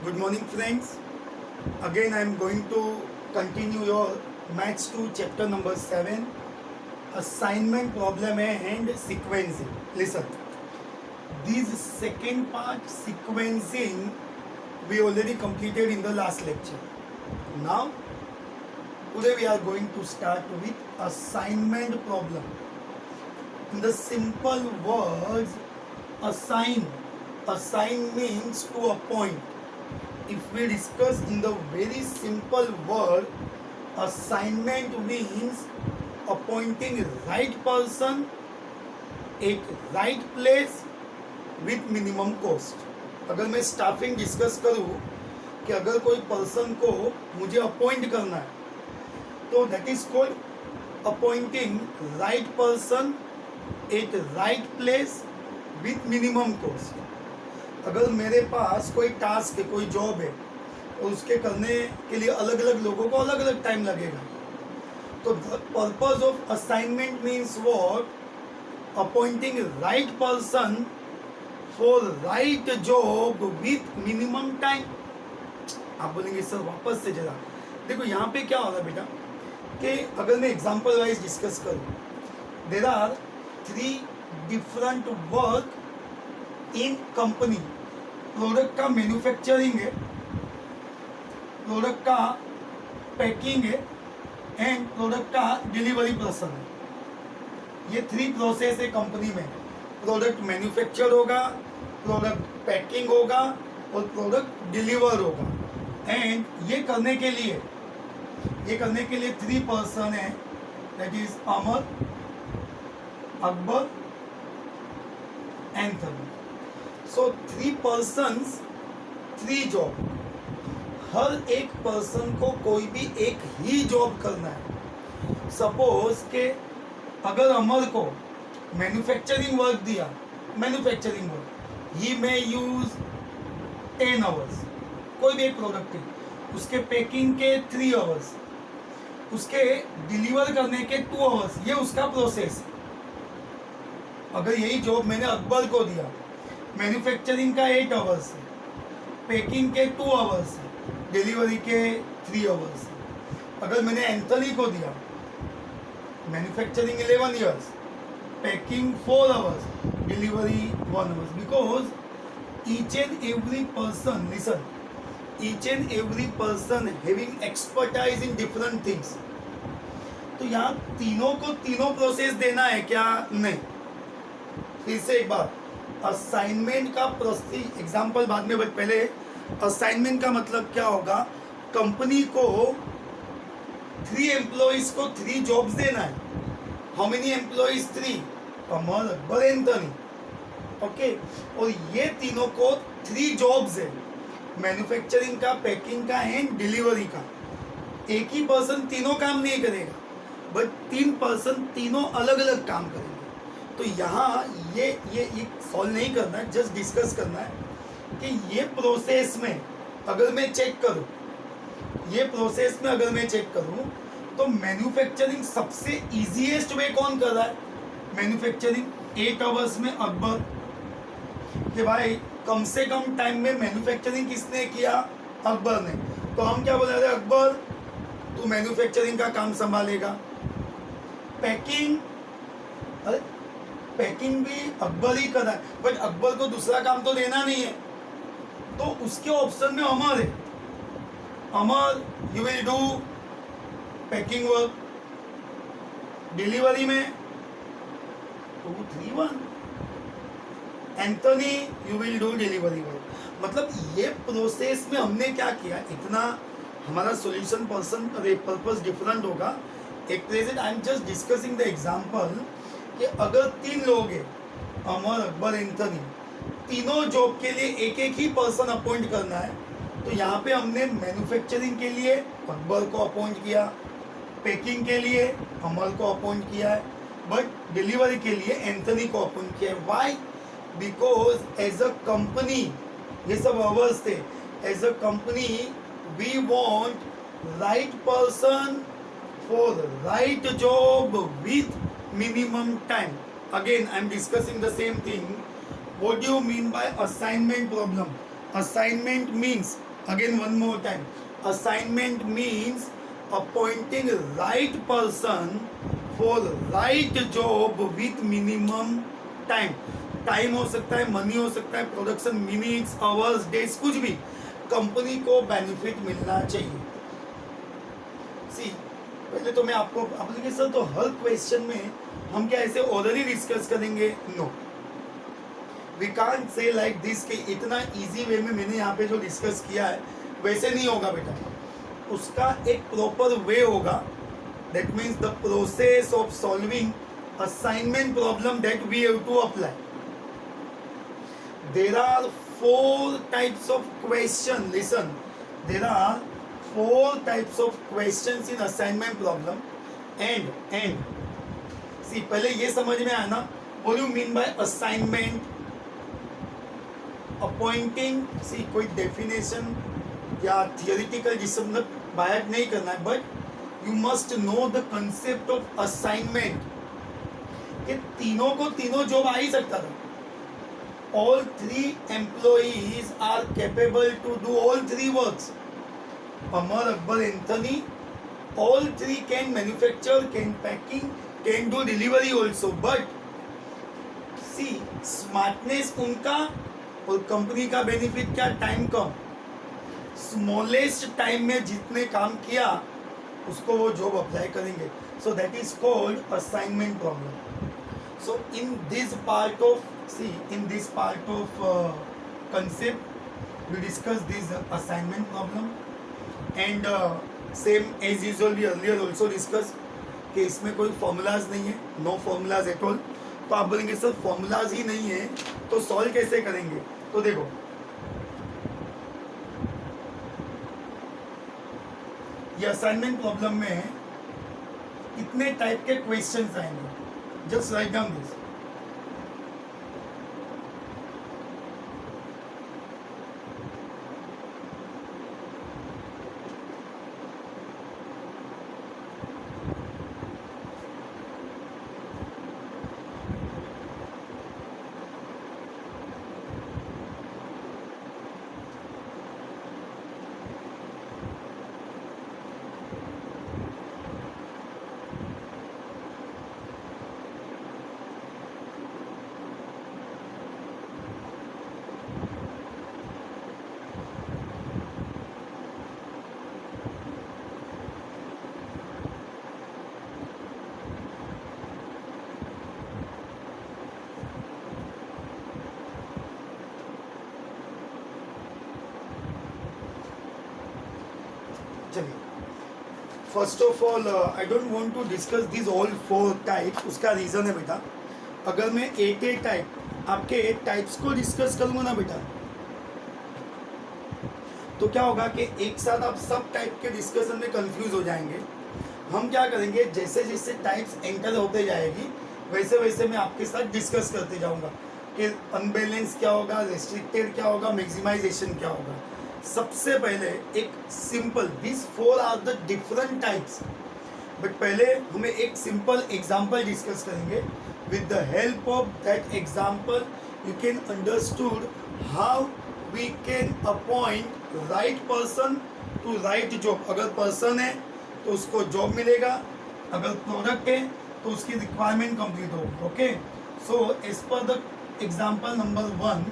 Good morning, friends. Again, I am going to continue your Maths 2 chapter number 7. Assignment problem and sequencing. Listen, this second part, sequencing, we already completed in the last lecture. Now, today we are going to start with assignment problem. In the simple words, assign means to appoint. If we discuss in the very simple word, assignment means appointing right person at right place with minimum cost. अगर मैं staffing discuss करूँ कि अगर कोई person को मुझे appoint करना है तो that is called appointing right person at right place with minimum cost. अगर मेरे पास कोई टास्क है, कोई जॉब है और उसके करने के लिए अलग अलग लोगों को अलग अलग टाइम लगेगा, तो the purpose of assignment means what? Appointing right person for right job with minimum time. आप बोलेंगे सर वापस से जरा देखो, यहाँ पे क्या होगा बेटा कि अगर मैं एग्जांपल वाइज डिस्कस करूँ, there are 3 different work in company. Product का मैन्युफैक्चरिंग है, प्रोडक्ट का पैकिंग है एंड प्रोडक्ट का डिलीवरी पर्सन है. ये 3 प्रोसेस है कंपनी में. प्रोडक्ट मैन्युफैक्चर होगा, प्रोडक्ट पैकिंग होगा और प्रोडक्ट डिलीवर होगा. एंड ये करने के लिए 3 पर्सन है, that is Amar, Akbar, Anthony. So 3 persons 3 job. हर एक पर्सन को कोई भी एक ही जॉब करना है. सपोज के अगर अमर को मैन्युफैक्चरिंग वर्क दिया, मैन्युफैक्चरिंग वर्क ही मे यूज 10 आवर्स. कोई भी एक प्रोडक्ट है, उसके पैकिंग के 3 आवर्स, उसके डिलीवर करने के 2 आवर्स, ये उसका प्रोसेस. अगर यही जॉब मैंने अकबर को दिया, मैन्युफैक्चरिंग का 8 आवर्स है, पैकिंग के 2 आवर्स है, डिलीवरी के 3 आवर्स है. अगर मैंने एंथनी को दिया, manufacturing 11 years, packing 4 hours, delivery 1 hours. Because each and every person, listen, each and every person having expertise in different things. तो यहाँ तीनों को तीनों प्रोसेस देना है क्या? नहीं. फिर से एक बार, असाइनमेंट का एग्जाम्पल बाद में, बट पहले असाइनमेंट का मतलब क्या होगा? कंपनी को 3 एम्प्लॉइज को 3 जॉब्स देना है. How many employees? 3. Amar, Akbar, Anthony. Okay. और ये तीनों को 3 जॉब्स है, मैन्युफैक्चरिंग का, पैकिंग का एंड डिलीवरी का. एक ही पर्सन तीनों काम नहीं करेगा, बट 3 पर्सन तीनों अलग अलग काम करेंगे. तो यहाँ ये सॉल्व नहीं करना है, जस्ट डिस्कस करना है कि ये प्रोसेस में अगर मैं चेक करूँ, तो मैन्युफैक्चरिंग सबसे इजीएस्ट वे कौन कर रहा है? मैन्युफैक्चरिंग 8 आवर्स में अकबर. कि भाई कम से कम टाइम में मैन्युफैक्चरिंग किसने किया? अकबर ने. तो हम क्या बोल रहे हैं? अकबर तू मैन्युफैक्चरिंग का काम संभालेगा. पैकिंग, अरे पैकिंग भी अकबर ही कर रहा है, बट अकबर को दूसरा काम तो देना नहीं है, तो उसके ऑप्शन में अमर है. Amar, you will do packing work. Delivery में 2, 3, 1. Anthony, you will do delivery work. मतलब ये प्रोसेस में हमने क्या किया, इतना हमारा सॉल्यूशन पर्पस डिफरेंट होगा. एक present I am just discussing the example कि अगर 3 लोग हैं, अमर, अकबर, एंथनी, तीनों जॉब के लिए एक एक ही पर्सन अपॉइंट करना है, तो यहाँ पे हमने मैन्युफैक्चरिंग के लिए अकबर को अपॉइंट किया, पैकिंग के लिए अमर को अपॉइंट किया है, बट डिलीवरी के लिए एंथनी को अपॉइंट किया है. Why? Because as a company, ये सब अवर्स थे, as a company we want right person for right job with minimum time. Again, I am discussing the same thing. What do you mean by assignment problem? Assignment means Again, one more time. Assignment means appointing right person for right job with minimum time. Time हो सकता है, money हो सकता है, production minutes, hours, days, कुछ भी company को benefit मिलना चाहिए. सी, पहले तो मैं आपको आपने सर तो हर क्वेश्चन में हम क्या ऐसे ओरली डिस्कस करेंगे? No, we can't say like this कि इतना इजी वे में मैंने यहाँ पे जो डिस्कस किया है वैसे नहीं होगा बेटा. उसका एक प्रॉपर वे होगा. That means the process of solving assignment problem that we have to apply. There are 4 types of question. Listen, there are 4 types of questions in assignment problem. And see, पहले ये समझ में आना, what do you mean by assignment? Appointing, see, कोई definition या theoretical जिसम बाहर नहीं करना है, but you must know the concept of assignment. कि तीनों को तीनों जॉब आ ही सकता था. All 3 employees are capable to do all 3 works. Amar, Akbar, Anthony, all 3 can manufacture, can packing, can do delivery also. But see, smartness उनका और company का benefit क्या? टाइम कम. स्मॉलेस्ट टाइम में जितने काम किया उसको वो जॉब अप्लाई करेंगे. So that is called assignment problem. So in this part of concept we discuss this assignment problem and same as usual we earlier also discussed कि इसमें कोई formulas नहीं है, no formulas at all. तो आप बोलेंगे sir formulas ही नहीं है तो solve कैसे करेंगे? तो देखो, ये असाइनमेंट प्रॉब्लम में कितने टाइप के क्वेश्चंस आएंगे. Just write down this. चलिए, first of all I don't want to discuss this all 4 type. उसका रीज़न है बेटा, अगर मैं एक टाइप आपके 8 टाइप्स को डिस्कस करूँगा ना बेटा, तो क्या होगा कि एक साथ आप सब टाइप के डिस्कशन में कंफ्यूज हो जाएंगे. हम क्या करेंगे, जैसे जैसे टाइप्स एंटर होते जाएगी वैसे वैसे मैं आपके साथ डिस्कस करते जाऊँगा कि अनबैलेंस क्या होगा, रेस्ट्रिक्टेड क्या होगा, मैक्सिमाइजेशन क्या होगा. सबसे पहले एक simple, this 4 are the different types, but पहले हमें एक सिंपल एग्जांपल डिस्कस करेंगे. With the help of that example you can understood how we can appoint right person to right job. अगर पर्सन है तो उसको जॉब मिलेगा, अगर प्रोडक्ट है तो उसकी रिक्वायरमेंट कंप्लीट होगी. Okay, so as per the example number 1,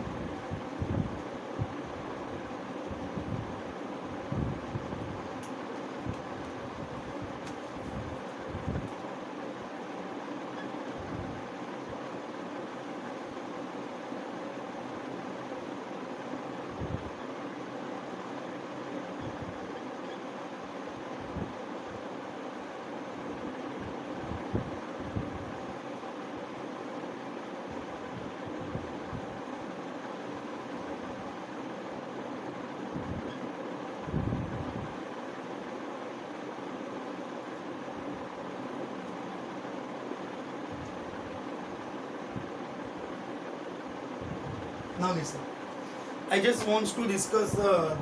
now listen, I just want to discuss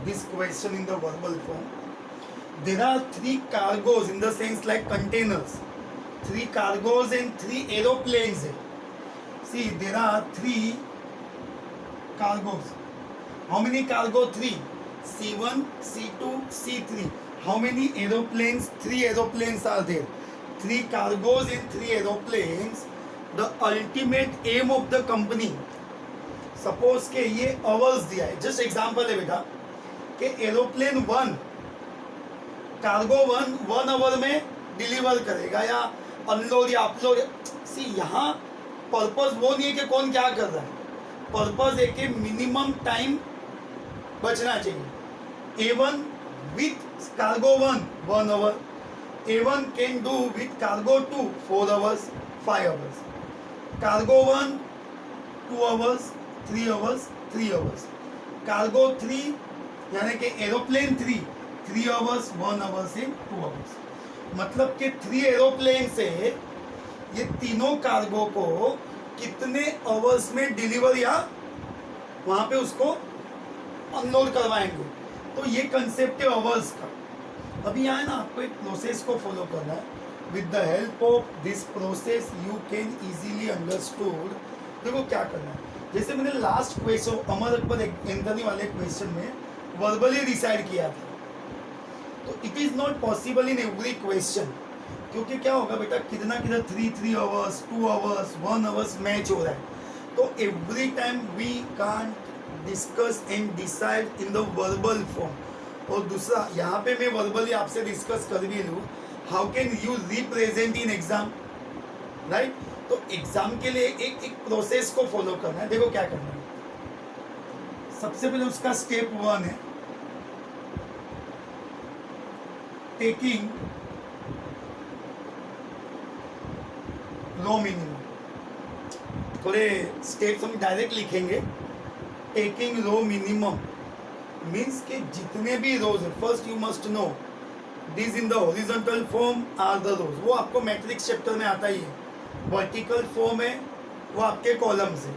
this question in the verbal form. There are 3 cargoes in the sense like containers, 3 cargoes and 3 aeroplanes. See, there are 3 cargoes. How many cargo? 3. C1, C2, C3. How many aeroplanes? 3 aeroplanes are there. 3 cargos in 3 aeroplanes. The ultimate aim of the company. Suppose के ये hours दिया है, just example है बेटा कि aeroplane 1 cargo 1 our में deliver करेगा या अनलोड या अपलोड. सी यहाँ पर्पस वो नहीं है कि कौन क्या कर रहा है, पर्पस है कि मिनिमम टाइम बचना चाहिए. A1 with cargo 1 hour, A1 can do with cargo 2 4 hours 5 hours, cargo 1 2 hours 3 hours 3 hours, cargo 3 यानी कि aeroplane 3 hours 1 hours and 2 hours. मतलब कि 3 एरोप्लेन से ये तीनों कार्गो को कितने आवर्स में डिलीवर या वहाँ पे उसको अनलोड करवाएंगे. तो ये कंसेप्ट है आवर्स का. अभी यहाँ है ना, आपको एक प्रोसेस को फॉलो करना है. With the help of this process you can easily understood. देखो क्या करना है, जैसे मैंने लास्ट क्वेश्चन अमर अकबर एंथनी वाले क्वेश्चन में वर्बली डिसाइड किया था, तो it is not possible in every question. क्योंकि क्या होगा बेटा, कितना 3 आवर्स 2 आवर्स 1 आवर्स मैच हो रहा है. तो every time we can't discuss and decide in the verbal form. और दूसरा यहाँ पे मैं वर्बली आपसे डिस्कस कर भी लूँ, how can you represent in exam, right. तो एग्जाम के लिए एक प्रोसेस को फॉलो करना है. देखो क्या करना है, सबसे पहले उसका स्टेप 1 है टेकिंग रो मिनिमम. थोड़े स्टेप्स हम डायरेक्ट लिखेंगे. टेकिंग रो मिनिमम मीन्स के जितने भी रोज है, first you must know this in the horizontal form are the rows. वो आपको मैट्रिक्स चैप्टर में आता ही है. वर्टिकल फॉर्म है वो आपके कॉलम्स है.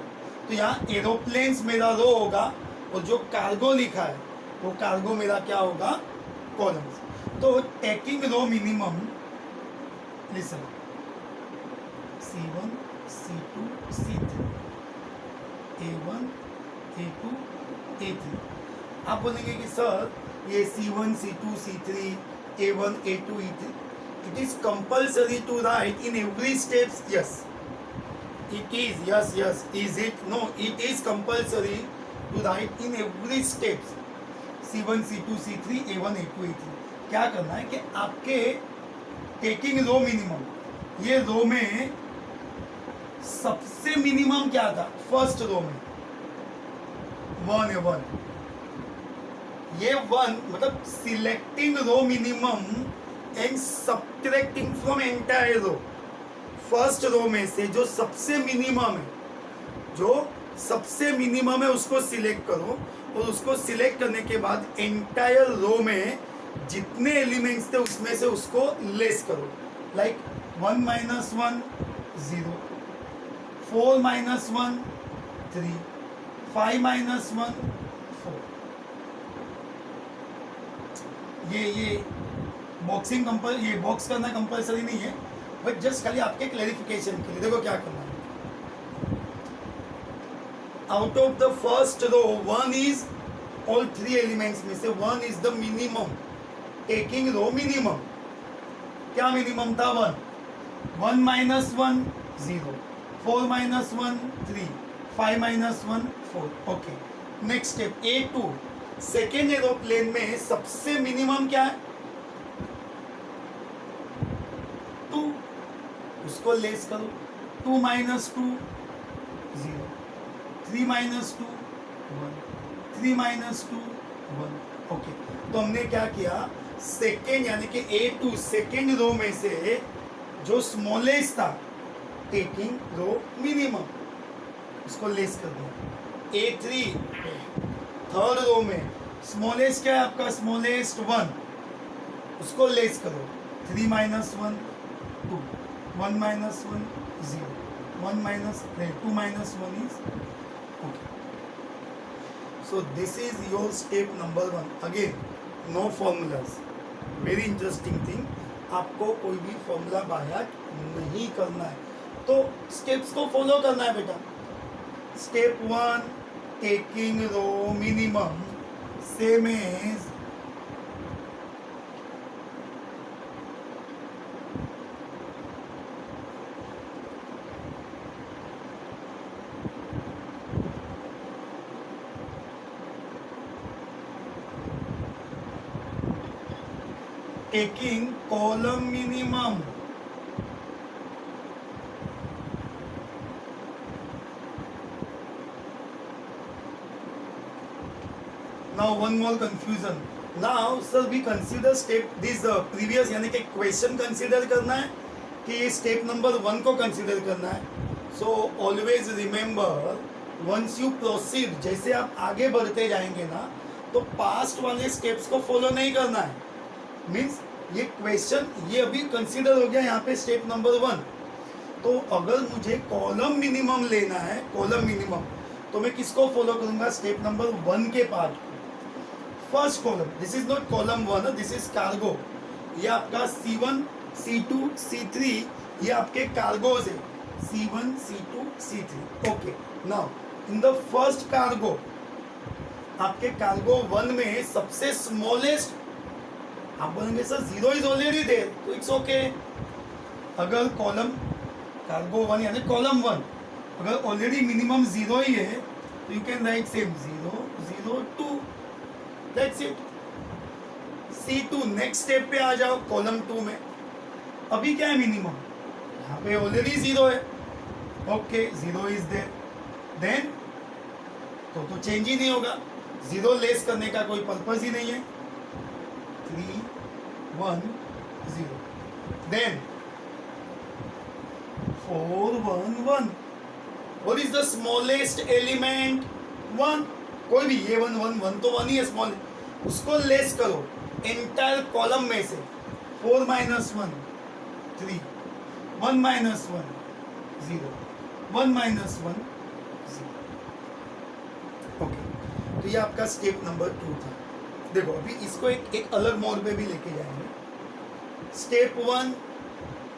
तो यहाँ एरोप्लेन्स मेरा रो होगा और जो कार्गो लिखा है वो कार्गो मेरा क्या होगा, कॉलम्स. तो taking row minimum, listen, C1 C2 C3, A1 A2 A3. आप बोलेंगे कि सर ये C1 C2 C3 A1 A2 E3, it is compulsory to write in every steps. Yes, it is. Yes, is it? No, it is compulsory to write in every steps C1 C2 C3 A1 A2 A3. क्या करना है कि आपके taking row minimum, ये रो में सबसे minimum क्या था, फर्स्ट रो में 1 है 1. ये 1 मतलब selecting row minimum and subtracting from entire row. First row में से जो सबसे मिनिमम है उसको सिलेक्ट करो और उसको सिलेक्ट करने के बाद एंटायर रो में जितने एलिमेंट्स थे उसमें से उसको लेस करो. लाइक 1 - 1 0, 4 - 1 3, 5 - 1 4. ये बॉक्सिंग ये बॉक्स करना कंपलसरी नहीं है, बट जस्ट खाली आपके क्लैरिफिकेशन के लिए. देखो क्या करना है, out of the first row 1 is all 3 elements में से 1 is the minimum. Taking row minimum, क्या मिनिमम था, 1. 1 - 1 0, 4 - 1 3, 5 - 1 4. Okay, next step A2. Second aeroplane में सबसे मिनिमम क्या है, 2. उसको लेस करो. 2 - 2 0, 3 - 2 1, 3 - 2 1. ओके, तो हमने क्या किया, सेकेंड यानी कि A2 सेकेंड रो में से जो स्मॉलेस्ट था टेकिंग रो मिनिमम, उसको लेस कर दिया. A3 थर्ड रो में स्मॉलेस्ट क्या है आपका, स्मॉलेस्ट 1, उसको लेस करो. 3 - 1 2, 1 - 1 0, 2 - 1 is okay. So this is your step number 1. Again, no formulas. Very interesting thing. आपको कोई भी फॉर्मूला बायहार्ट नहीं करना है, तो स्टेप्स को फॉलो करना है बेटा. Step 1 taking row minimum, same as taking column minimum. Now one more confusion. Now sir we consider step this previous यानी कि क्वेश्चन कंसीडर करना है कि ये स्टेप नंबर 1 को कंसीडर करना है. So always remember once you proceed, जैसे आप आगे बढ़ते जाएंगे ना तो पास्ट वाले स्टेप्स को फॉलो नहीं करना है. मीन्स ये क्वेश्चन ये अभी कंसीडर हो गया यहाँ पे स्टेप नंबर 1. तो अगर मुझे कॉलम मिनिमम लेना है, कॉलम मिनिमम, तो मैं किसको फॉलो करूंगा? स्टेप नंबर 1 के part. First column, this is not column 1, this is cargo. ये आपका C1 C2 C3 ये आपके कार्गोज है. C1 C2 C3. Okay. Now in the first cargo, आपके कार्गो 1 में सबसे स्मॉलेस्ट, आप बोलेंगे सर 0 इज ऑलरेडी देयर, तो इट्स ओके. अगर कॉलम कार्गो 1 यानी कॉलम 1 अगर ऑलरेडी मिनिमम 0 ही है तो you can write same 0 0 2. That's it. C2 next step पे आ जाओ कॉलम 2 में. अभी क्या है मिनिमम? यहाँ पे ऑलरेडी 0 है. Okay 0 is there. देन तो चेंज ही नहीं होगा. 0 लेस करने का कोई पर्पज ही नहीं है. 3 1 0. Then 4 1 1. What is the smallest element? 1. कोई भी ये 1 1 1 तो 1 ही है स्मॉल. उसको लेस करो एंटायर कॉलम में से. 4 minus 1 3. 1 minus 1 0. 1 minus 1 0. ओके. तो ये आपका स्टेप नंबर 2 था. देखो अभी इसको एक अलग मोड पे भी लेके जाएंगे. Step 1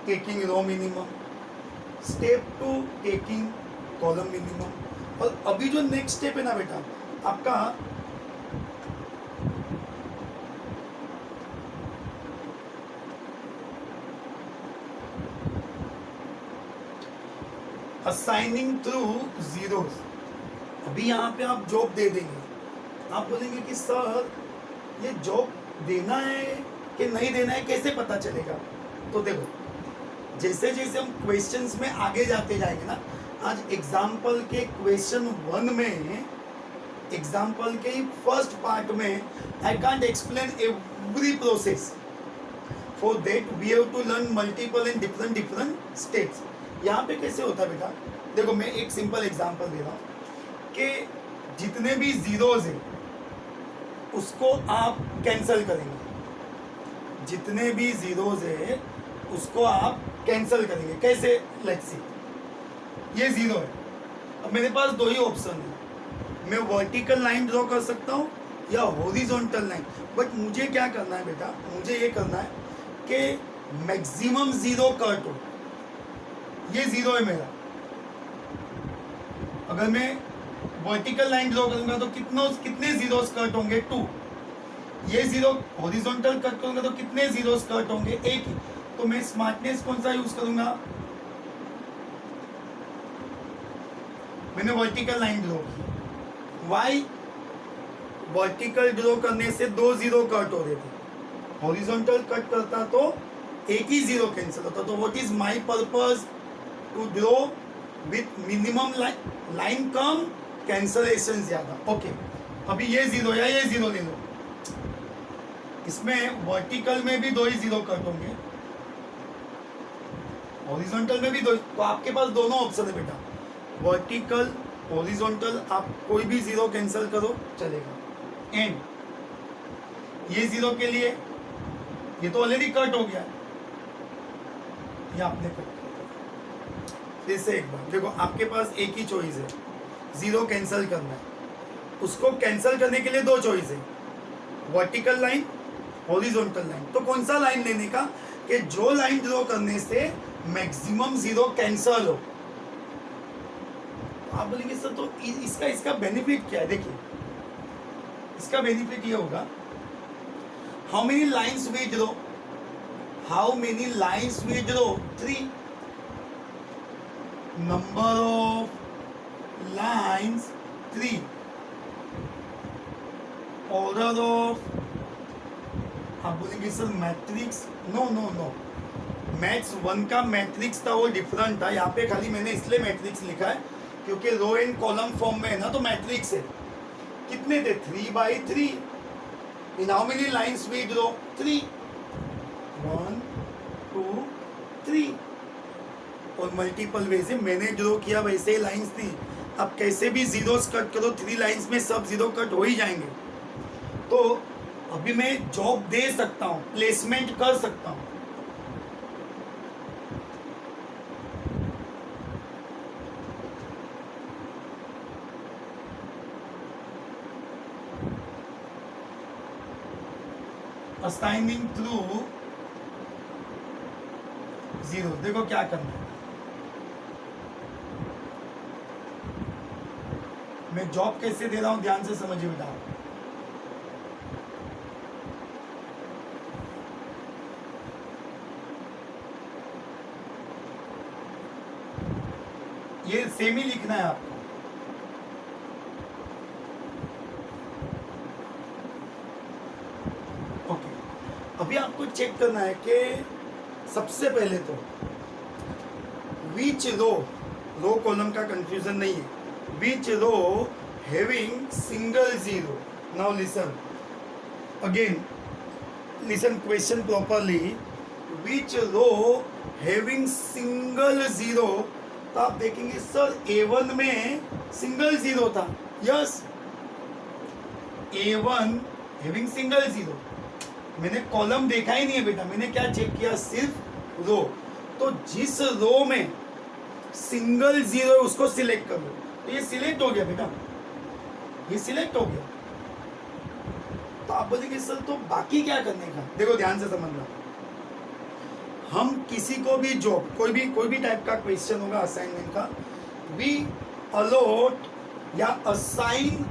taking row minimum, step 2 taking column minimum. और अभी जो नेक्स्ट स्टेप है ना बेटा आपका असाइनिंग थ्रू जीरोस. अभी यहाँ पे आप जॉब दे देंगे. आप बोलेंगे कि सर ये जॉब देना है कि नहीं देना है, कैसे पता चलेगा? तो देखो जैसे जैसे हम क्वेश्चंस में आगे जाते जाएंगे ना, आज एग्जाम्पल के क्वेश्चन 1 में, एग्जाम्पल के फर्स्ट पार्ट में I can't explain every process. For that we have to learn multiple and different steps. यहाँ पे कैसे होता है बेटा? देखो मैं एक सिंपल एग्जांपल दे रहा हूँ कि जितने भी जीरोज हैं उसको आप कैंसिल करेंगे. जितने भी जीरोज हैं उसको आप कैंसिल करेंगे. कैसे? Let's see. ये 0 है. अब मेरे पास 2 ही ऑप्शन है. मैं वर्टिकल लाइन ड्रॉ कर सकता हूँ या हॉरिजॉन्टल लाइन. बट मुझे क्या करना है बेटा? मुझे ये करना है कि मैक्सिमम 0 कट हो. ये 0 है मेरा. अगर मैं वर्टिकल लाइन ड्रॉ करूंगा तो कितने जीरोस कट होंगे? 2. ये 0 हॉरिजॉन्टल कट करूंगा तो कितने जीरोस कट होंगे? 1 ही. तो मैं स्मार्टनेस कौन सा यूज करूंगा? मैंने वर्टिकल लाइन ड्रॉ की. वाई? वर्टिकल ड्रॉ करने से 2 0 कट हो रहे थे. हॉरिजॉन्टल कट करता तो 1 ही 0 कैंसिल होता. तो what is my purpose? To draw with minimum line कम, कैंसलेशन ज्यादा. ओके. अभी ये 0 या ये 0 ले लो. इसमें वर्टिकल में भी 2 ही 0 कट होंगे, हॉरिजॉन्टल में भी 2. तो आपके पास दोनों ऑप्शन है बेटा. वर्टिकल हॉरिजॉन्टल आप कोई भी 0 कैंसिल करो चलेगा. एंड ये 0 के लिए ये तो ऑलरेडी कट हो गया. ये आपने कट. फिर से एक बार देखो, आपके पास एक ही चॉइस है, 0 कैंसिल करना है. उसको कैंसिल करने के लिए 2 चॉइस है, वर्टिकल लाइन, हॉरिजॉन्टल लाइन. तो कौन सा लाइन लेने का कि जो लाइन ड्रॉ करने से मैक्सिमम 0 कैंसिल हो. आप बोलेंगे सर तो इसका बेनिफिट क्या है? देखिए इसका बेनिफिट ये होगा, how many lines with row, how many lines with row 3, number of lines 3, order of, आप बोलेंगे sir matrix, no no no, maths 1 का मैट्रिक्स था वो डिफरेंट था, यहाँ पे खाली मैंने इसलिए मैट्रिक्स लिखा है क्योंकि रो एंड कॉलम फॉर्म में है ना, तो मैट्रिक्स है। कितने थे 3/3, in how many lines with row 3, 1 2 3, और मल्टीपल वे से मैंने जो किया वैसे ही लाइन्स थी। अब कैसे भी जीरोस कट करो, 3 लाइन्स में सब जीरो कट हो ही जाएंगे। तो अभी मैं जॉब दे सकता हूँ, प्लेसमेंट कर सकता हूँ। असाइनिंग थ्रू जीरो, देखो क्या करना है, मैं जॉब कैसे दे रहा हूं, ध्यान से समझिए बेटा। ये सेम ही लिखना है आपको। ओके, अभी आपको चेक करना है कि सबसे पहले तो विच रो कॉलम का कंफ्यूजन नहीं है, which row having single zero. Now listen again, listen question properly, which row having single zero. तो आप देखेंगे सर A1 में सिंगल जीरो था, yes A1 having single zero. मैंने कॉलम देखा ही नहीं है बेटा, मैंने क्या चेक किया, सिर्फ रो। तो जिस रो में सिंगल जीरो है उसको सिलेक्ट कर लो। तो ये सिलेक्ट हो गया बेटा, ये सिलेक्ट हो गया। तो आप बोलेंगे सर तो बाकी क्या करने का, देखो ध्यान से समझना। हम किसी को भी जॉब, कोई भी टाइप का क्वेश्चन होगा असाइनमेंट का, वी अलॉट या assign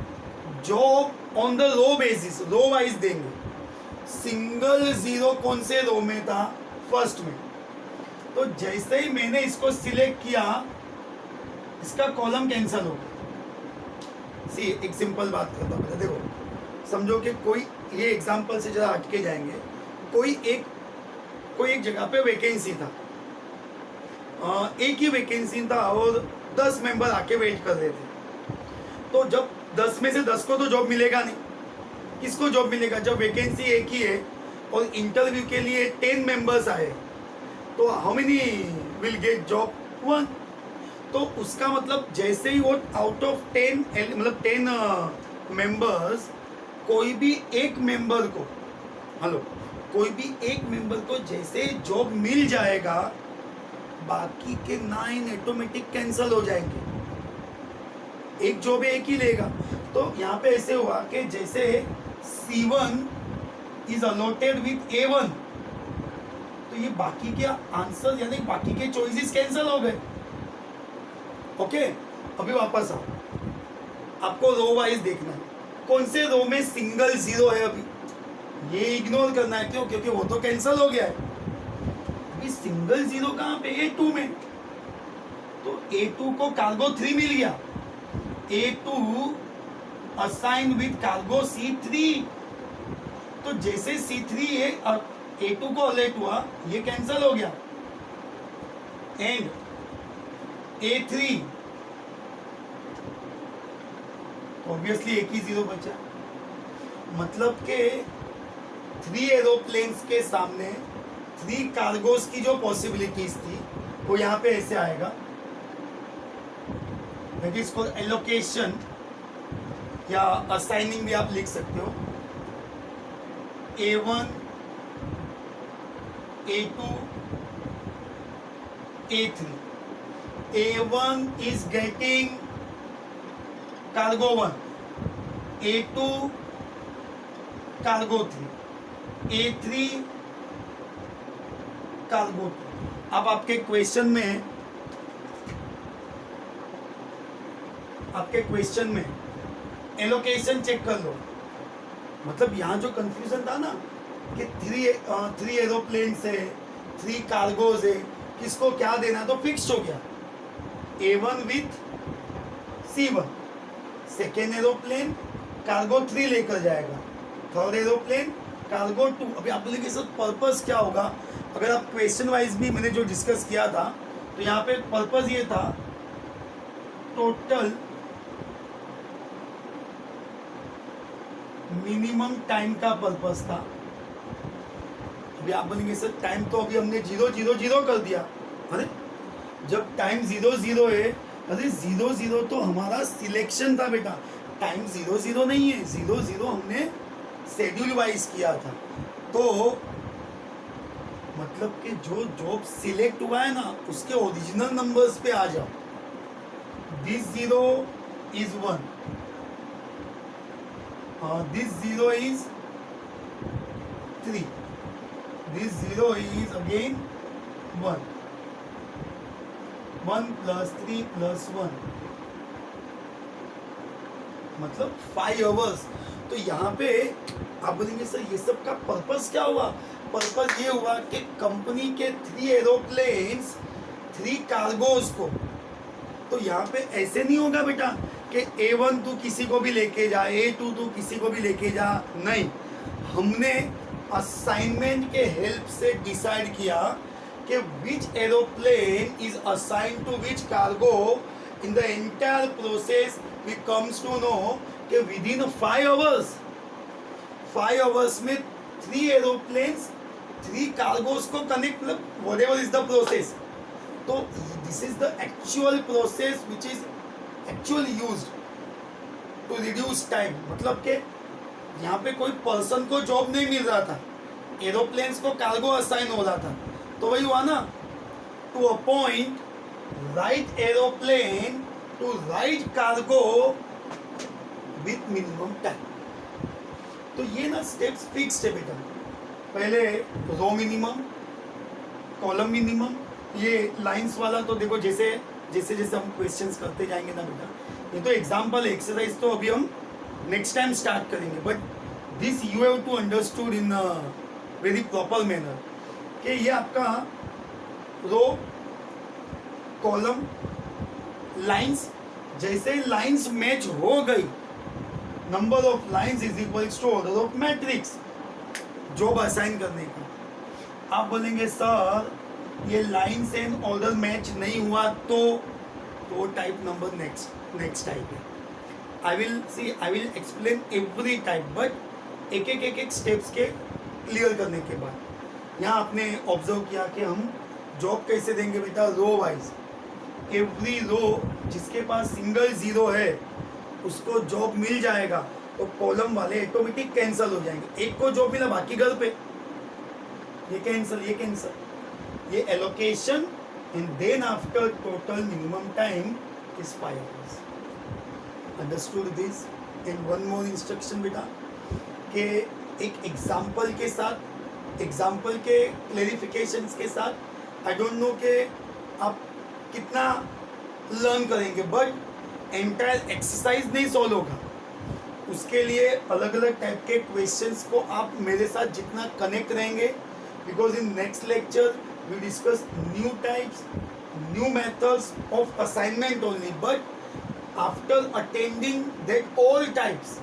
job on the row basis, row wise देंगे। सिंगल जीरो कौन से रो में था, फर्स्ट में। तो जैसे ही मैंने इसको सिलेक्ट किया, इसका कॉलम कैंसल हो गया। सी एक सिंपल बात करता हूँ, देखो समझो कि कोई, ये एग्जांपल से जरा हटके जाएंगे, कोई एक जगह पे वैकेंसी था, एक ही वैकेंसी था और 10 मेंबर आके वेट कर रहे थे। तो जब 10 में से 10 को तो जॉब मिलेगा नहीं, किसको जॉब मिलेगा, जब वैकेंसी एक ही है और इंटरव्यू के लिए 10 मेंबर्स आए, तो how many will get job, 1। तो उसका मतलब जैसे ही वो आउट ऑफ 10 मतलब 10 मेंबर्स, कोई भी एक मेंबर को, हेलो, कोई भी एक मेंबर को जैसे जॉब मिल जाएगा, बाकी के 9 ऑटोमेटिक कैंसिल हो जाएंगे। एक जॉब एक ही लेगा। तो यहाँ पे ऐसे हुआ कि जैसे C1 is allotted with A1, तो ये बाकी के आंसर यानी बाकी के चॉइसेस कैंसिल हो गए। ओके, अभी वापस आओ, आपको रो वाइज देखना है, कौन से रो में सिंगल जीरो है। अभी ये इग्नोर करना है, क्यों, क्योंकि वो तो कैंसिल हो गया है। अभी सिंगल जीरो कहाँ पे, A2 में। तो A2 को कार्गो 3 मिल गया, A2 assign with cargo C3। तो जैसे C3 है और A2 को अलर्ट हुआ, ये कैंसिल हो गया। एंड A3 ऑब्वियसली एक ही जीरो बचा, मतलब के 3 एरोप्लेन्स के सामने 3 कार्गोस की जो पॉसिबिलिटीज थी वो यहाँ पे ऐसे आएगा। दैट इज कॉल्ड एलोकेशन या असाइनिंग भी आप लिख सकते हो। A1, A2, A3। A1 is getting cargo 1, A2 cargo 3, A3 cargo 2। अब आपके क्वेश्चन में एलोकेशन चेक कर लो। मतलब यहाँ जो कंफ्यूजन था ना कि थ्री एरोप्लेन्स है, 3 कार्गोज है, किसको क्या देना, तो फिक्स हो गया A1 with C1, second aeroplane cargo 3 लेकर जाएगा, थर्ड एरोप्लेन कार्गो 2। अभी आप बोलेंगे सर पर्पस क्या होगा, अगर आप क्वेश्चन वाइज भी मैंने जो डिस्कस किया था तो यहाँ पे पर्पस ये था टोटल मिनिमम टाइम का पर्पस था। अभी आप बोलेंगे सर टाइम तो अभी हमने 0 कर दिया, अरे जब टाइम 0 है, अरे 0 तो हमारा सिलेक्शन था बेटा, टाइम 0 नहीं है, 0 हमने शेड्यूल वाइज किया था। तो मतलब कि जो जॉब सिलेक्ट हुआ है ना उसके ओरिजिनल नंबर्स पे आ जाओ। This 0 is 1, this 0 is 3, this 0 is again 1, 1 + 3 + 1 मतलब 5 आवर्स। तो यहाँ पे आप बोलेंगे सर ये सब का पर्पस क्या हुआ, पर्पस ये हुआ कि कंपनी के 3 एरोप्लेन्स 3 कार्गोज को, तो यहाँ पे ऐसे नहीं होगा बेटा कि A1 तू किसी को भी लेके जा, A2 तू किसी को भी लेके जा, नहीं, हमने असाइनमेंट के हेल्प से डिसाइड किया कि which aeroplane is assigned to which cargo. In the entire process we comes to know कि विद इन 5 आवर्स में 3 एरोप्लेन्स 3 कार्गोज को कनेक्ट, मतलब व्हाटएवर इज द प्रोसेस। तो this is the actual process which is actually used to reduce time. मतलब कि यहाँ पे कोई पर्सन को जॉब नहीं मिल रहा था, एरोप्लेन्स को कार्गो असाइन हो रहा था। तो वही हुआ ना, to appoint right aeroplane to right cargo with minimum time. तो ये ना स्टेप्स फिक्स्ड है बेटा, पहले रो मिनिमम, कॉलम मिनिमम, ये लाइंस वाला तो देखो जैसे जैसे जैसे हम क्वेश्चंस करते जाएंगे ना बेटा, ये तो एग्जाम्पल एक्सरसाइज तो अभी हम नेक्स्ट टाइम स्टार्ट करेंगे, but this you have to understood in very proper manner कि ये आपका रो, कॉलम, लाइंस, जैसे लाइंस मैच हो गई, number of lines is equals to order of matrix job assign करने का। आप बोलेंगे सर ये लाइंस एंड ऑर्डर मैच नहीं हुआ तो टाइप नंबर नेक्स्ट टाइप है। I will explain every type, but एक स्टेप्स के क्लियर करने के बाद यहाँ आपने ऑब्जर्व किया कि हम जॉब कैसे देंगे बेटा, रो वाइज। एवरी रो जिसके पास सिंगल 0 है उसको जॉब मिल जाएगा, तो कॉलम वाले ऑटोमेटिक कैंसिल हो जाएंगे। एक को जॉब मिला बाकी घर पे, ये कैंसिल, ये allocation and then after total minimum time is 5 hours. Understood this? And one more instruction बेटा कि एक एग्जाम्पल के साथ, एग्जाम्पल के क्लेरिफिकेशंस के साथ, आई डोंट नो कि आप कितना लर्न करेंगे, बट एंटायर एक्सरसाइज नहीं सॉल्व होगा। उसके लिए अलग अलग टाइप के क्वेश्चंस को आप मेरे साथ जितना कनेक्ट रहेंगे, because in next lecture we discuss new types, new methods of assignment only, but after attending that all types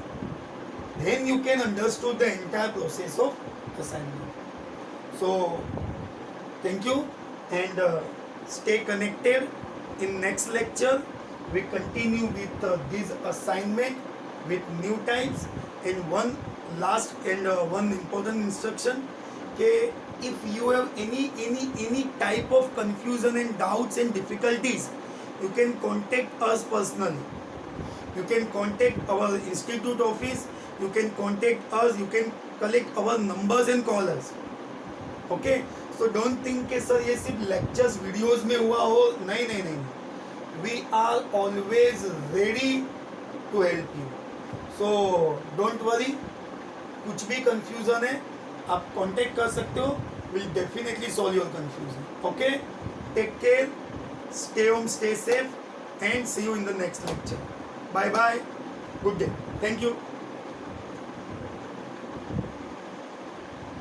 then you can understood the entire process of assignment. So thank you and stay connected. In next lecture we continue with this assignment with new types, and one last and one important instruction कि if you have any type of confusion and doubts and difficulties, you can contact us personally. You can contact our institute office, you can contact us, you can collect our numbers and call us. Okay, so don't think कि sir ये सिर्फ lectures videos में हुआ हो, नहीं, we are always ready to help you. So don't worry, कुछ भी confusion है आप contact कर सकते हो, will definitely solve your confusion. Okay, take care, stay home, stay safe, and see you in the next lecture. Bye bye, good day, thank you.